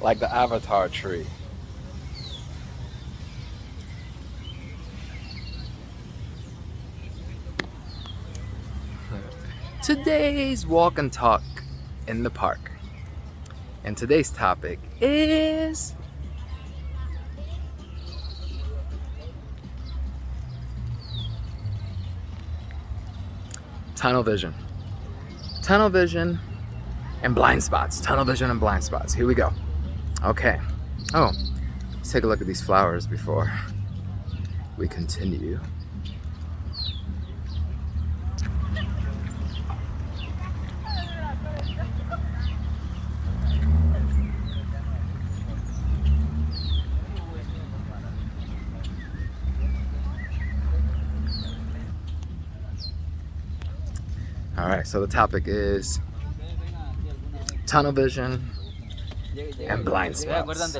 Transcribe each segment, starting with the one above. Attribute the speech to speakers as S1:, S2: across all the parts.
S1: like the Avatar tree. Today's walk and talk in the park. And today's topic is tunnel vision. Tunnel vision and blind spots. Tunnel vision and blind spots. Here we go. Okay. Oh, let's take a look at these flowers before we continue. All right, so the topic is tunnel vision and blind spots.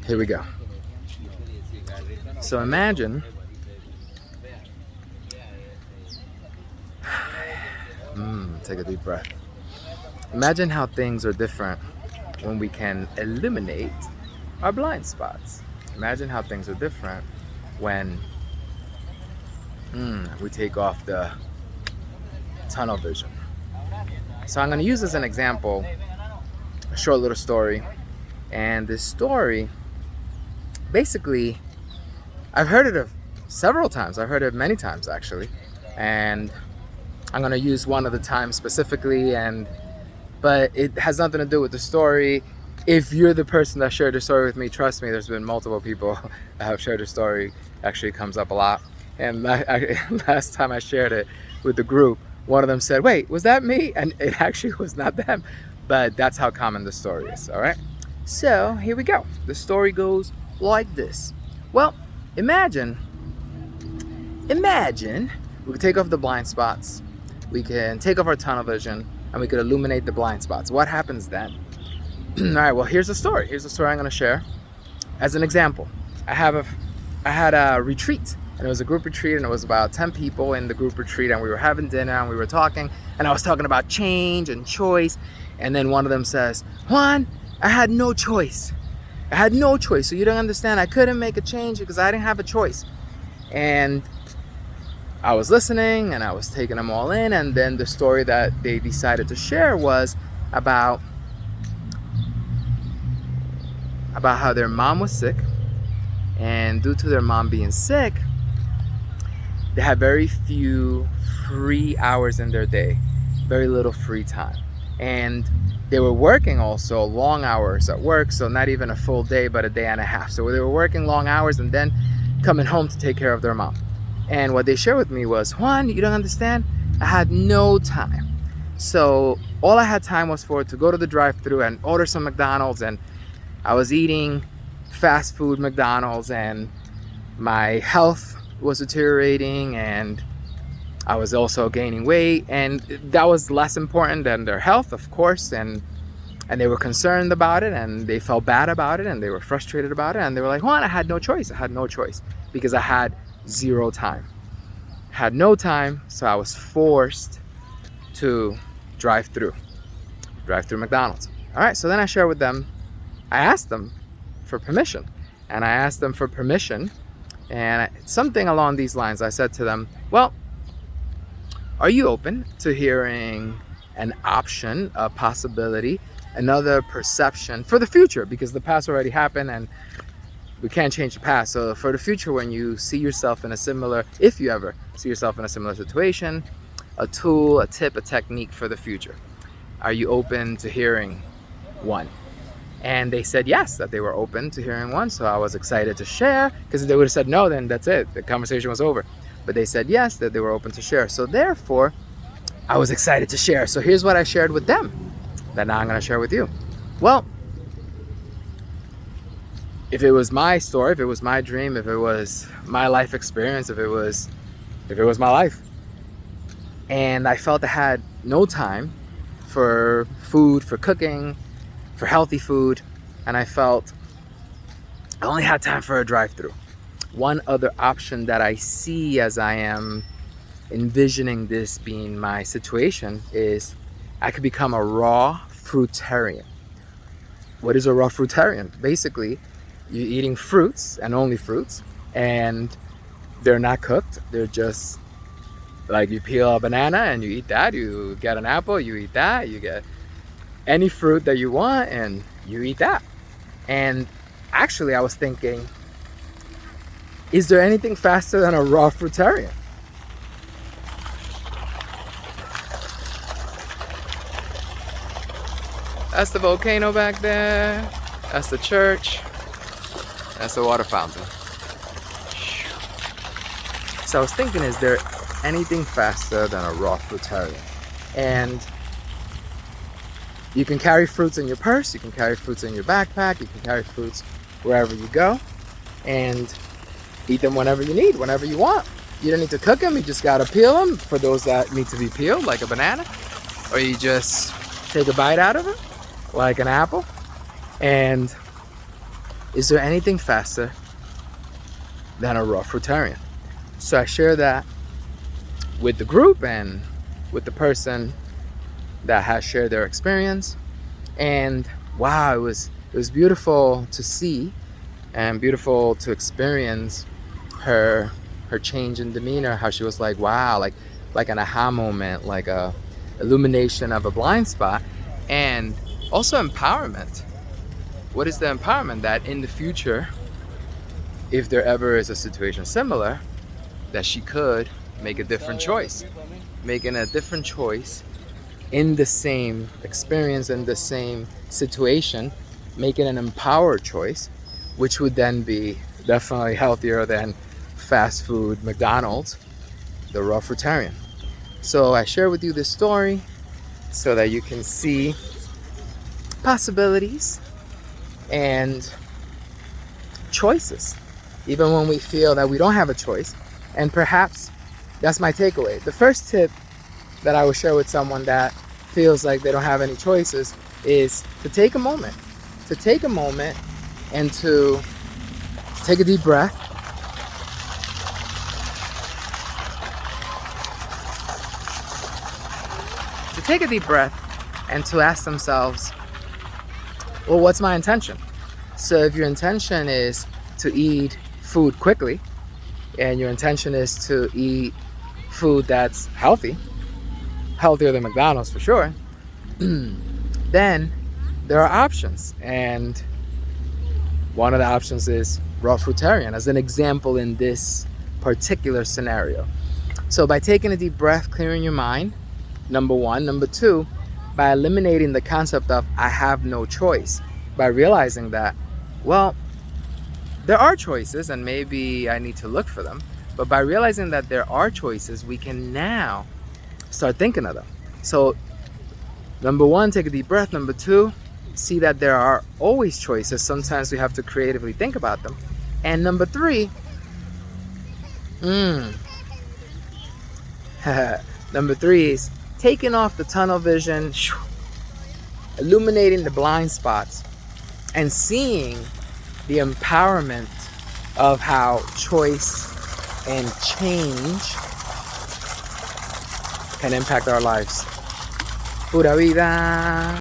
S1: Here we go. So imagine take a deep breath. Imagine how things are different when we can eliminate our blind spots. Imagine how things are different when we take off the tunnel vision. So I'm going to use as an example a short little story, and this story basically I've heard it several times. I've heard it many times actually, and I'm going to use one of the times specifically, but it has nothing to do with the story. If you're the person that shared the story with me, trust me, there's been multiple people that have shared the story. Actually comes up a lot, and last time I shared it with the group, one of them said, "Wait, was that me?" And it actually was not them, but that's how common the story is. All right, so here we go. The story goes like this. Well, imagine we could take off the blind spots, we can take off our tunnel vision, and we could illuminate the blind spots. What happens then? All right, well, here's the story. Here's the story I'm going to share as an example. I had a retreat, and it was a group retreat, and it was about 10 people in the group retreat, and we were having dinner, and we were talking, and I was talking about change and choice, and then one of them says, "Juan, I had no choice. I had no choice, so you don't understand. I couldn't make a change because I didn't have a choice." And I was listening, and I was taking them all in, and then the story that they decided to share was about how their mom was sick, and due to their mom being sick, they had very few free hours in their day, very little free time. And they were working also long hours at work, so not even a full day, but a day and a half. So they were working long hours and then coming home to take care of their mom. And what they shared with me was, "Juan, you don't understand, I had no time. So all I had time was to go to the drive-thru and order some McDonald's, and I was eating fast food McDonald's, and my health was deteriorating, and I was also gaining weight, and that was less important than their health, of course, and they were concerned about it, and they felt bad about it, and they were frustrated about it, and they were like, "Juan, I had no choice. I had no choice because I had zero time. Had no time, so I was forced to drive through McDonald's." All right, so then I shared with them, I asked them for permission, and something along these lines. I said to them, "Well, are you open to hearing an option, a possibility, another perception for the future? Because the past already happened and we can't change the past. So for the future, when you see yourself if you ever see yourself in a similar situation, a tool, a tip, a technique for the future. Are you open to hearing one?" And they said yes, that they were open to hearing one. So I was excited to share, because if they would have said no, then that's it. The conversation was over. But they said yes, that they were open to share. So therefore, I was excited to share. So here's what I shared with them that now I'm going to share with you. Well, if it was my story, if it was my dream, if it was my life experience, if it was my life, and I felt I had no time for food, for cooking, for healthy food, and I felt I only had time for a drive-through. One other option that I see as I am envisioning this being my situation is I could become a raw fruitarian. what is a raw fruitarian? Basically, you're eating fruits and only fruits, and they're not cooked. They're just like, you peel a banana and you eat that. You get an apple, you eat that. You get any fruit that you want and you eat that. And actually, I was thinking, is there anything faster than a raw fruitarian? That's the volcano back there. That's the church. That's the water fountain. So I was thinking, is there anything faster than a raw fruitarian? And you can carry fruits in your purse, you can carry fruits in your backpack, you can carry fruits wherever you go, and eat them whenever you need, whenever you want. You don't need to cook them, you just gotta peel them for those that need to be peeled, like a banana, or you just take a bite out of it, like an apple. And is there anything faster than a raw fruitarian? So I share that with the group and with the person that has shared their experience. And wow, it was beautiful to see and beautiful to experience her change in demeanor, how she was like, wow, like an aha moment, like a illumination of a blind spot. And also empowerment. What is the empowerment? That in the future, if there ever is a situation similar, that she could make a different choice. Making a different choice in the same experience, in the same situation, making an empowered choice, which would then be definitely healthier than fast food McDonald's, the raw fruitarian. So I share with you this story so that you can see possibilities and choices, even when we feel that we don't have a choice. And perhaps that's my takeaway. The first tip that I would share with someone that feels like they don't have any choices is to take a moment. To take a moment and to take a deep breath. To take a deep breath and to ask themselves, well, what's my intention? So if your intention is to eat food quickly, and your intention is to eat food that's healthy, healthier than McDonald's for sure, then there are options. And one of the options is raw fruitarian, as an example in this particular scenario. So by taking a deep breath, clearing your mind, number one. Number two, by eliminating the concept of I have no choice, by realizing that, well, there are choices and maybe I need to look for them. But by realizing that there are choices, we can now start thinking of them. So number one, take a deep breath. Number two, see that there are always choices. Sometimes we have to creatively think about them. And number three, number three is taking off the tunnel vision, illuminating the blind spots, and seeing the empowerment of how choice and change can impact our lives. Pura vida.